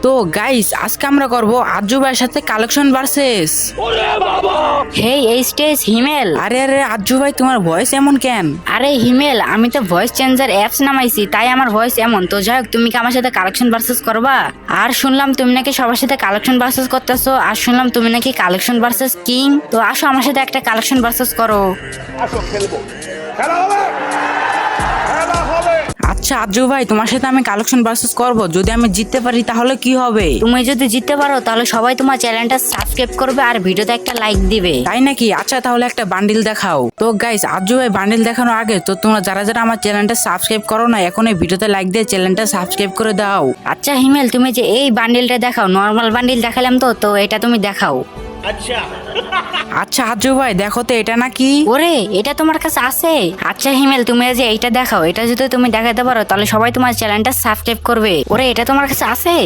তো গাইস আজকে আমরা করব আজ্জু ভাইয়ের সাথে কালেকশন ভার্সেস। হেই এই স্টেজ হিমেল। আরে আরে আজ্জু ভাই তোমার ভয়েস এমন কেন? আরে হিমেল, আমি তো ভয়েস চেঞ্জার অ্যাপস নামাইছি, তাই আমার ভয়েস এমন। তো যাই হোক, তুমি কি আমার সাথে কালেকশন ভার্সেস করবা? আর শুনলাম তুমি নাকি সবার সাথে কালেকশন ভার্সেস করতেছো, আর শুনলাম তুমি নাকি কালেকশন ভার্সেস কিং। তো আসো আমার সাথে একটা কালেকশন ভার্সেস করো। আসো খেলবো, খেলা হবে, খেলা হবে। আচ্ছা আজ্জু ভাই তোমার সাথে আমি কালেকশন ভার্সেস করব, যদি আমি জিততে পারি তাহলে কি হবে? তুমি যদি জিততে পারো তাহলে সবাই তোমার চ্যানেলটা সাবস্ক্রাইব করবে আর ভিডিওতে একটা লাইক দিবে। তাই নাকি? আচ্ছা তাহলে একটা বান্ডিল দেখাও। তো গাইস আজ্জু ভাই বান্ডিল দেখানোর আগে তো তোমরা যারা যারা আমার চ্যানেলটা সাবস্ক্রাইব করো না, এখন এই ভিডিওতে লাইক দিয়ে চ্যানেলটা সাবস্ক্রাইব করে দাও। আচ্ছা হিমেল, তুমি যে এই বান্ডিলটা দেখাও, নর্মাল বান্ডিল দেখালাম তো এটা তুমি দেখাও। আচ্ছা আচ্ছা আজ্জু ভাই দেখো তো এটা নাকি? ওরে, এটা তোমার কাছে আছে? আচ্ছা হিমেল, তুমি যে এইটা দেখাও, এটা যদি তুমি দেখাতে পারো তাহলে সবাই তোমার চ্যানেলটা সাবস্ক্রাইব করবে। ওরে, এটা তোমার কাছে আছে?